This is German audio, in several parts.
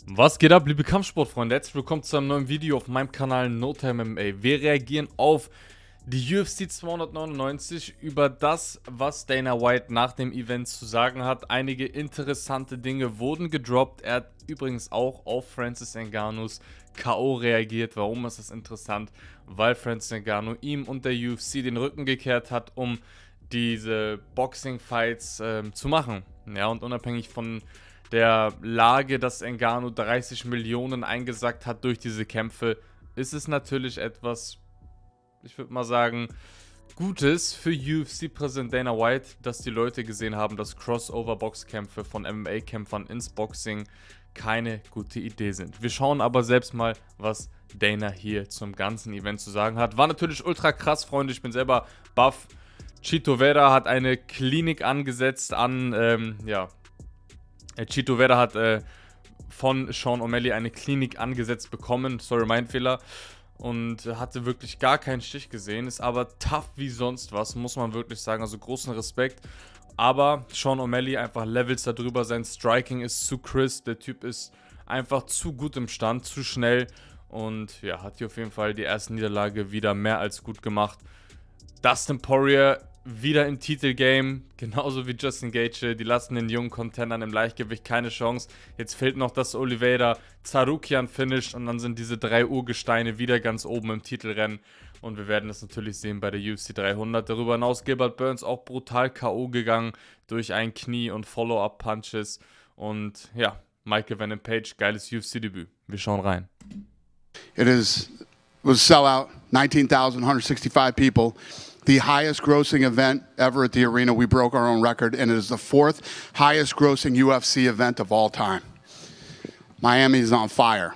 Was geht ab, liebe Kampfsportfreunde? Herzlich willkommen zu einem neuen Video auf meinem Kanal NoTimeMMA. Wir reagieren auf die UFC 299 über das, was Dana White nach dem Event zu sagen hat. Einige interessante Dinge wurden gedroppt. Er hat übrigens auch auf Francis Ngannous K.O. reagiert. Warum ist das interessant? Weil Francis Ngannou ihm und der UFC den Rücken gekehrt hat, um diese Boxing-Fights zu machen. Ja, und unabhängig von der Lage, dass Ngannou 30 Millionen eingesackt hat durch diese Kämpfe, ist es natürlich etwas, ich würde mal sagen, Gutes für UFC-Präsident Dana White, dass die Leute gesehen haben, dass Crossover-Boxkämpfe von MMA-Kämpfern ins Boxing keine gute Idee sind. Wir schauen aber selbst mal, was Dana hier zum ganzen Event zu sagen hat. War natürlich ultra krass, Freunde, ich bin selber baff. Chito Vera hat eine Klinik angesetzt an, Chito Vera hat von Sean O'Malley eine Klinik angesetzt bekommen. Sorry, mein Fehler. Und hatte wirklich gar keinen Stich gesehen. Ist aber tough wie sonst was, muss man wirklich sagen. Also großen Respekt. Aber Sean O'Malley einfach Levels darüber. Sein Striking ist zu crisp. Der Typ ist einfach zu gut im Stand, zu schnell. Und ja, hat hier auf jeden Fall die erste Niederlage wieder mehr als gut gemacht. Dustin Poirier wieder im Titelgame, genauso wie Justin Gaethje. Die lassen den jungen Contendern im Leichtgewicht keine Chance. Jetzt fehlt noch, dass Oliveira Tsarukyan finisht und dann sind diese drei Urgesteine wieder ganz oben im Titelrennen. Und wir werden das natürlich sehen bei der UFC 300. Darüber hinaus Gilbert Burns auch brutal K.O. gegangen durch ein Knie und Follow-up-Punches. Und ja, Michael Venom Page, geiles UFC-Debüt. Wir schauen rein. Was a sellout, 19,165 people. The highest grossing event ever at the arena. We broke our own record, and it is the fourth highest grossing UFC event of all time. Miami is on fire.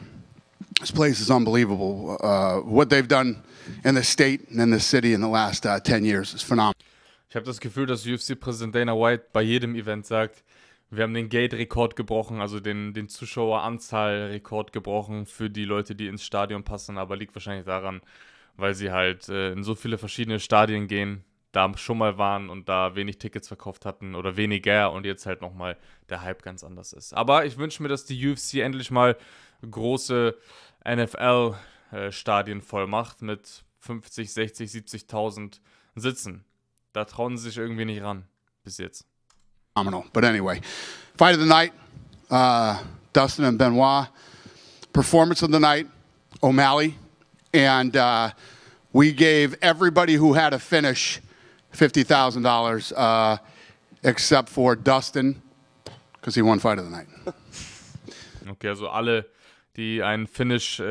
This place is unbelievable. What they've done in the state and in the city in the last 10 years is phenomenal. Ich habe das Gefühl, dass UFC-Präsident Dana White bei jedem Event sagt, wir haben den Gate-Rekord gebrochen, also den Zuschaueranzahl-Rekord gebrochen für die Leute, die ins Stadion passen, aber liegt wahrscheinlich daran, weil sie halt in so viele verschiedene Stadien gehen, da schon mal waren und da wenig Tickets verkauft hatten oder weniger und jetzt halt nochmal der Hype ganz anders ist. Aber ich wünsche mir, dass die UFC endlich mal große NFL-Stadien voll macht mit 50, 60, 70.000 Sitzen. Da trauen sie sich irgendwie nicht ran, bis jetzt. Phenomenal. But anyway, fight of the night, Dustin and Benoit. Performance of the night, O'Malley. And we gave everybody who had a finish $50,000 except for Dustin, because he won fight of the night. Okay, also alle, die einen Finish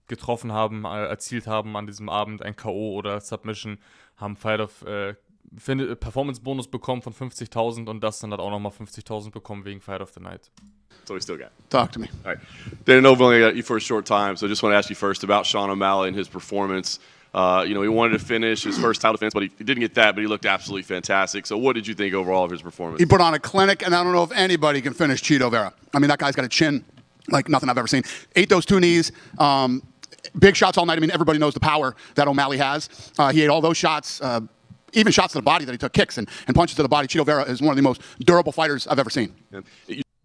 getroffen haben, erzielt haben an diesem Abend, ein K.O. oder Submission, haben Performance-Bonus bekommen von 50.000 und Dustin hat auch nochmal 50.000 bekommen wegen Fight of the Night. So we still got. Talk to me. All right. Dana, we've only got you for a short time, so I just want to ask you first about Sean O'Malley and his performance. He wanted to finish his first title defense, but he didn't get that, but he looked absolutely fantastic. So what did you think overall of his performance? He put on a clinic, and I don't know if anybody can finish Chito Vera. I mean, that guy's got a chin like nothing I've ever seen. Ate those two knees. Big shots all night. I mean, everybody knows the power that O'Malley has. He ate all those shots, even shots to the body that he took, kicks and punches to the body. Chito Vera is one of the most durable fighters I've ever seen.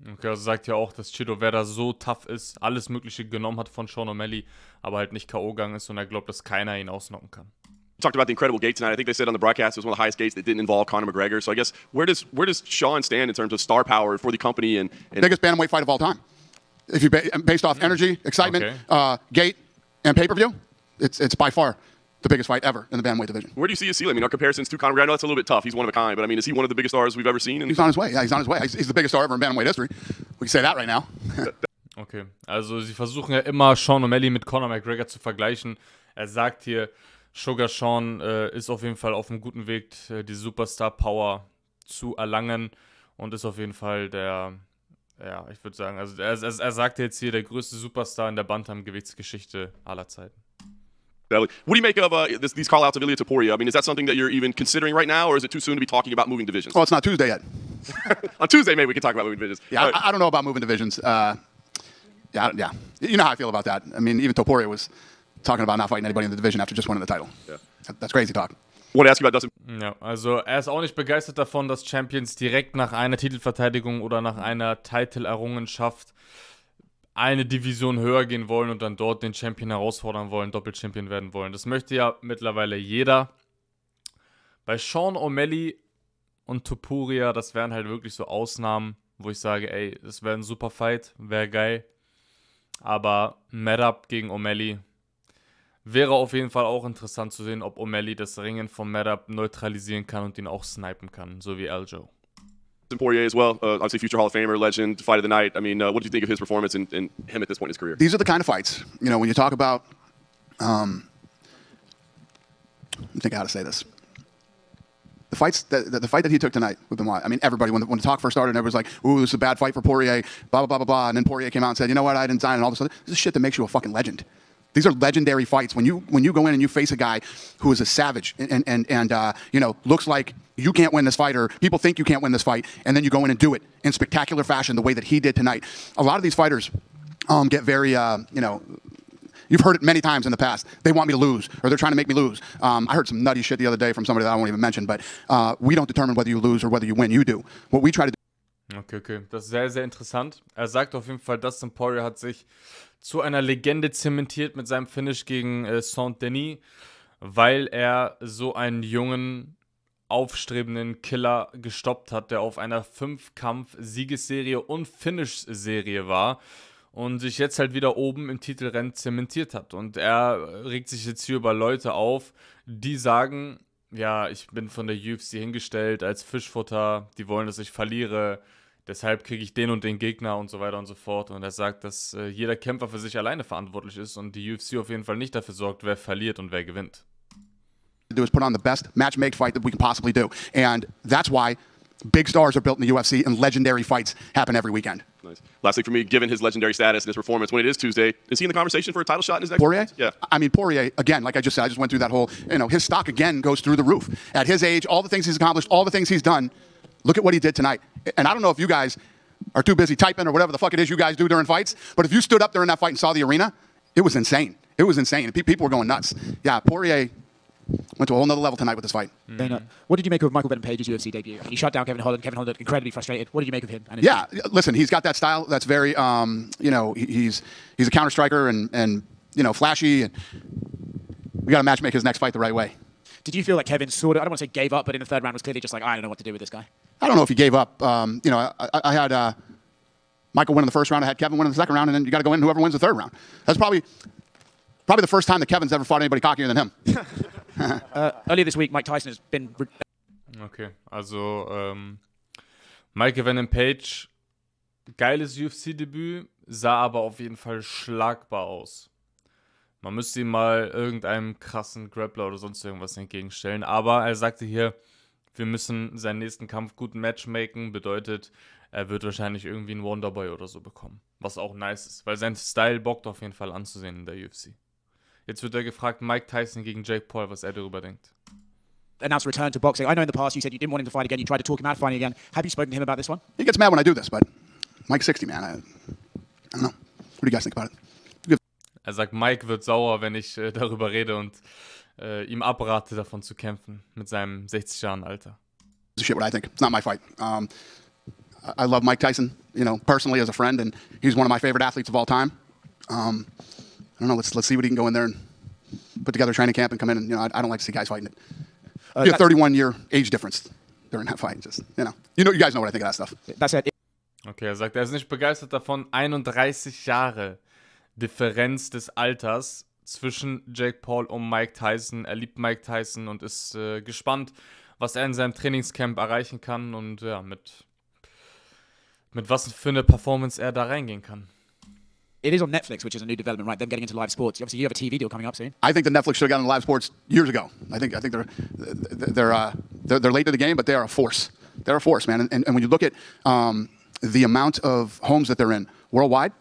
Okay, also sagt ja auch, dass Chito Vera so tough ist, alles Mögliche genommen hat von Sean O'Malley, aber halt nicht K.O. gegangen ist und er glaubt, dass keiner ihn ausnocken kann. You talked about the incredible gate tonight. I think they said on the broadcast it was one of the highest gates that didn't involve Conor McGregor. So I guess where does Sean stand in terms of star power for the company and biggest bantamweight fight of all time? If you based off energy, excitement, gate, and pay-per-view, it's by far the biggest fight ever in the bantamweight division. Where do you see his ceiling? I mean, our comparisons to Conor McGregor, I know that's a little bit tough. He's one of a kind, but I mean, is he one of the biggest stars we've ever seen? He's on his way. Yeah, he's on his way. He's the biggest star ever in bantamweight history. We can say that right now. Okay, also sie versuchen ja immer Sean O'Malley mit Conor McGregor zu vergleichen. Er sagt hier, Sugar Sean ist auf jeden Fall auf einem guten Weg, die Superstar-Power zu erlangen und ist auf jeden Fall der, ja, ich würde sagen, also er sagt jetzt hier, der größte Superstar in der Bantam-Gewichtsgeschichte aller Zeiten. What do you make of these call-outs of Ilia Topuria? I mean, is that something that you're even considering right now, or is it too soon to be talking about moving divisions? Well, it's not Tuesday yet. On Tuesday, maybe we can talk about moving divisions. Yeah, I don't know about moving divisions. Yeah. You know how I feel about that. I mean, even Topuria was talking about not fighting anybody in the division after just winning the title. Yeah. That's crazy talk. I want to ask you about Dustin. Ja, also er ist auch nicht begeistert davon, dass Champions direkt nach einer Titelverteidigung oder nach einer Titelerrungenschaft eine Division höher gehen wollen und dann dort den Champion herausfordern wollen, Doppelchampion werden wollen. Das möchte ja mittlerweile jeder. Bei Sean O'Malley und Topuria, das wären halt wirklich so Ausnahmen, wo ich sage, ey, das wäre ein super Fight, wäre geil. Aber Madap gegen O'Malley wäre auf jeden Fall auch interessant zu sehen, ob O'Malley das Ringen von Madap neutralisieren kann und ihn auch snipen kann, so wie Aljo. Poirier as well, obviously future Hall of Famer, legend, fight of the night. I mean, what do you think of his performance and him at this point in his career? These are the kind of fights, you know, when you talk about, I think how to say this. The fight that he took tonight with Benoit, I mean, everybody, when the talk first started, everybody was like, ooh, this is a bad fight for Poirier, blah, blah, blah, blah, blah. And then Poirier came out and said, you know what, I didn't sign and all this other. This is shit that makes you a fucking legend. These are legendary fights. When you go in and you face a guy who is a savage and you know, looks like you can't win this fight or people think you can't win this fight, and then you go in and do it in spectacular fashion the way that he did tonight. A lot of these fighters get very, you know, you've heard it many times in the past. They want me to lose, or they're trying to make me lose. I heard some nutty shit the other day from somebody that I won't even mention, but we don't determine whether you lose or whether you win. You do. What we try to do. Okay. Das ist sehr, sehr interessant. Er sagt auf jeden Fall, Dustin Poirier hat sich zu einer Legende zementiert mit seinem Finish gegen Saint-Denis, weil er so einen jungen, aufstrebenden Killer gestoppt hat, der auf einer 5-Kampf-Siegesserie und Finish-Serie war und sich jetzt halt wieder oben im Titelrennen zementiert hat. Und er regt sich jetzt hier über Leute auf, die sagen, ja, ich bin von der UFC hingestellt als Fischfutter, die wollen, dass ich verliere, deshalb kriege ich den und den Gegner und so weiter und so fort. Und er sagt, dass jeder Kämpfer für sich alleine verantwortlich ist und die UFC auf jeden Fall nicht dafür sorgt, wer verliert und wer gewinnt. Do is put on the best match-made fight that we can possibly do. And that's why big stars are built in the UFC and legendary fights happen every weekend. Nice. Last thing for me, given his legendary status and his performance, when it is Tuesday, is he in the conversation for a title shot in his next Poirier? Yeah. I mean, Poirier, again, like I just said, I just went through that whole, you know, his stock again goes through the roof. At his age, all the things he's accomplished, all the things he's done, look at what he did tonight. And I don't know if you guys are too busy typing or whatever the fuck it is you guys do during fights, but if you stood up during that fight and saw the arena, it was insane. It was insane. People were going nuts. Yeah, Poirier went to a whole nother level tonight with this fight. What did you make of Michael Venom Page's UFC debut? He shut down Kevin Holland. Kevin Holland looked incredibly frustrated. What did you make of him? Yeah, listen, he's got that style that's very, you know, he's a counter striker and you know, flashy. And we got to match make his next fight the right way. Did you feel like Kevin sort of, I don't want to say gave up, but in the third round was clearly just like, I don't know what to do with this guy? I don't know if he gave up. You know, I had Michael win in the first round. I had Kevin win in the second round, and then you got to go in whoever wins the third round. That's probably the first time that Kevin's ever fought anybody cockier than him. Earlier this week, Mike Tyson has been... Okay, also Michael Venom Page, geiles UFC-Debüt, sah aber auf jeden Fall schlagbar aus. Man müsste ihm mal irgendeinem krassen Grappler oder sonst irgendwas entgegenstellen. Aber er sagte hier, wir müssen seinen nächsten Kampf gut matchmaken. Bedeutet, er wird wahrscheinlich irgendwie einen Wonderboy oder so bekommen. Was auch nice ist, weil sein Style bockt auf jeden Fall anzusehen in der UFC. Jetzt wird er gefragt, Mike Tyson gegen Jake Paul, was er darüber denkt. Announced return to boxing. I know in the past you said you didn't want him to fight again. You tried to talk him out of fighting again. Have you spoken to him about this one? He gets mad when I do this, but Mike's 60, man. I don't know. What do you guys think about it? Er sagt, Mike wird sauer, wenn ich darüber rede und ihm abrate, davon zu kämpfen, mit seinem 60 Jahren Alter. Shit, what I think. It's not my fight. I love Mike Tyson, you know, personally as a friend, and he's one of my favorite athletes of all time. I don't know. Let's see what he can go in there and put together a training camp and come in. And you know, I don't like to see guys fighting it. Be a 31-year age difference during that fight. Just you guys know what I think of that stuff. That's it. Okay, er sagt, er ist nicht begeistert davon. 31 Jahre Differenz des Alters zwischen Jake Paul und Mike Tyson. Er liebt Mike Tyson und ist gespannt, was er in seinem Trainingscamp erreichen kann und ja, mit was für eine Performance er da reingehen kann. It is on Netflix, which is a new development, right? Them getting into live sports. Obviously, you have a TV deal coming up soon. I think that Netflix should have gotten into live sports years ago. I think they're late to the game, but they are a force. They're a force, man. And when you look at the amount of homes that they're in worldwide.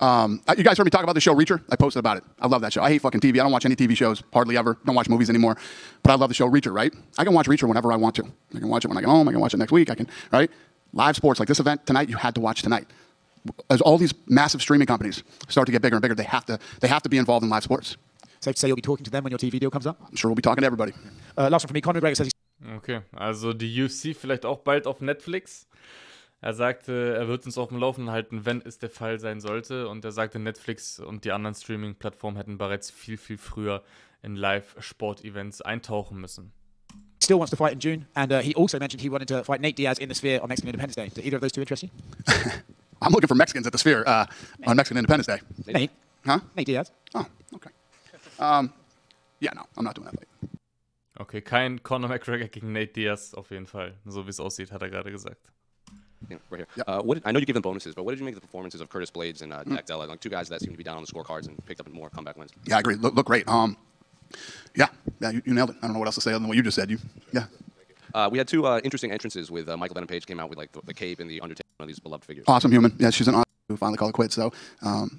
You guys heard me talk about the show Reacher? I posted about it. I love that show. I hate fucking TV. I don't watch any TV shows, hardly ever. Don't watch movies anymore. But I love the show Reacher, right? I can watch Reacher whenever I want to. I can watch it when I get home. I can watch it next week. I can, right? Live sports, like this event tonight, you had to watch tonight. As all these massive streaming companies start to get bigger and bigger, they have to be involved in live sports. Safe to say you'll be talking to them when your TV deal comes up? I'm sure we'll be talking to everybody. Last one from me. Conor McGregor says he's... Okay, also die UFC vielleicht auch bald auf Netflix. Er sagte, er wird uns auf dem Laufenden halten, wenn es der Fall sein sollte. Und er sagte, Netflix und die anderen Streaming-Plattformen hätten bereits viel, viel früher in Live-Sport-Events eintauchen müssen. Still wants to fight in June, and he also mentioned he wanted to fight Nate Diaz in the Sphere on Mexican Independence Day. Do either of those two interest you? I'm looking for Mexicans at the Sphere on Mexican Independence Day. Nate? Huh? Nate Diaz. Oh, okay. Yeah, no, I'm not doing that fight. Okay, kein Conor McGregor gegen Nate Diaz auf jeden Fall. So wie es aussieht, hat er gerade gesagt. Yeah, right here. Yep. I know you give them bonuses, but what did you make of the performances of Curtis Blades and Jack Della, like two guys that seem to be down on the scorecards and picked up more comeback wins? Yeah, I agree. Look great. Yeah, you nailed it. I don't know what else to say other than what you just said. Yeah. We had two interesting entrances with Michael Venom Page came out with like the cape and the Undertaker, one of these beloved figures. Awesome human. Yeah, she's an awesome who finally called it quits. So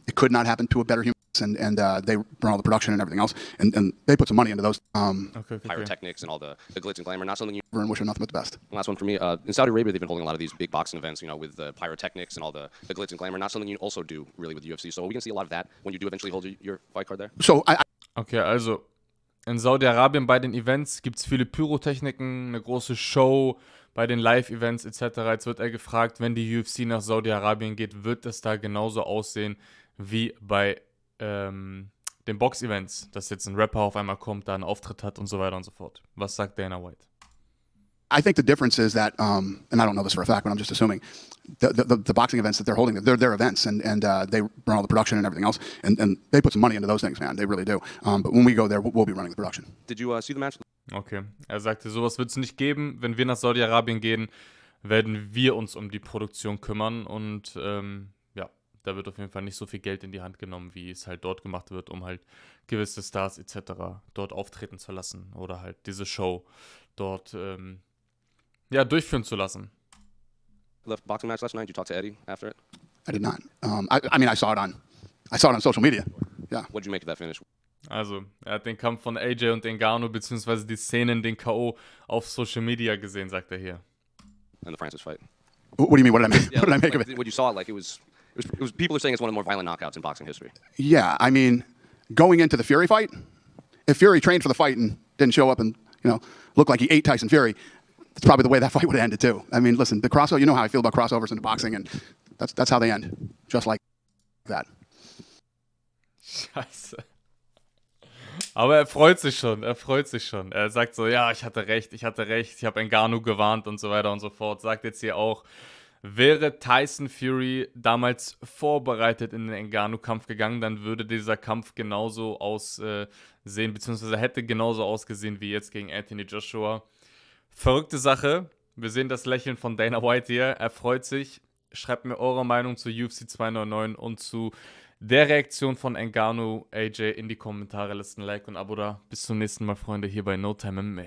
it could not happen to a better human. And they run all the production and everything else. And they put some money into those. Okay. Pyrotechnics and all the glitz and glamour, not something you... And wish her nothing but the best. Last one for me. In Saudi Arabia, they've been holding a lot of these big boxing events, you know, with the pyrotechnics and all the glitz and glamour, not something you also do really with UFC. So are we going to see a lot of that when you do eventually hold your fight card there? So Okay, also in Saudi-Arabien bei den Events gibt es viele Pyrotechniken, eine große Show bei den Live-Events etc. Jetzt wird er gefragt, wenn die UFC nach Saudi-Arabien geht, wird es da genauso aussehen wie bei den Box-Events, dass jetzt ein Rapper auf einmal kommt, da einen Auftritt hat und so weiter und so fort. Was sagt Dana White? I think the difference is that, and I don't know this for a fact, but I'm just assuming, the boxing events that they're holding, they're their events, and they run all the production and everything else, and they put some money into those things, man. They really do. But when we go there, we'll be running the production. Did you see the match? Okay, er sagte, sowas wird es nicht geben. Wenn wir nach Saudi-Arabien gehen, werden wir uns um die Produktion kümmern und ja, da wird auf jeden Fall nicht so viel Geld in die Hand genommen, wie es halt dort gemacht wird, um halt gewisse Stars etc. dort auftreten zu lassen oder halt diese Show dort ja, durchführen zu lassen. The boxing match last night. Did you talk to Eddie after it? I did not. I mean, I saw it on social media. Yeah. What did you make of that finish? Also, er hat den Kampf von AJ und Ngannou beziehungsweise die Szenen, den K.O. auf Social Media gesehen, sagt er hier. And the Francis fight. What do you mean? What did I make? Yeah, What did I make of it? When you saw it, like it was. People are saying it's one of the more violent knockouts in boxing history. Yeah, I mean, going into the Fury fight, if Fury trained for the fight and didn't show up and looked like he ate Tyson Fury, that's probably the way that fight would have ended too. I mean, listen, the crossover. You know how I feel about crossovers into boxing, and that's how they end, just like that. Scheiße. Aber er freut sich schon, Er sagt so, ja, ich hatte recht, ich habe Ngannou gewarnt und so weiter und so fort. Sagt jetzt hier auch, wäre Tyson Fury damals vorbereitet in den Ngannou-Kampf gegangen, dann würde dieser Kampf genauso aussehen, beziehungsweise hätte genauso ausgesehen wie jetzt gegen Anthony Joshua. Verrückte Sache. Wir sehen das Lächeln von Dana White hier. Er freut sich. Schreibt mir eure Meinung zu UFC 299 und zu der Reaktion von Ngannou, AJ in die Kommentare. Lasst ein Like und ein Abo da. Bis zum nächsten Mal, Freunde, hier bei NoTimeMMA.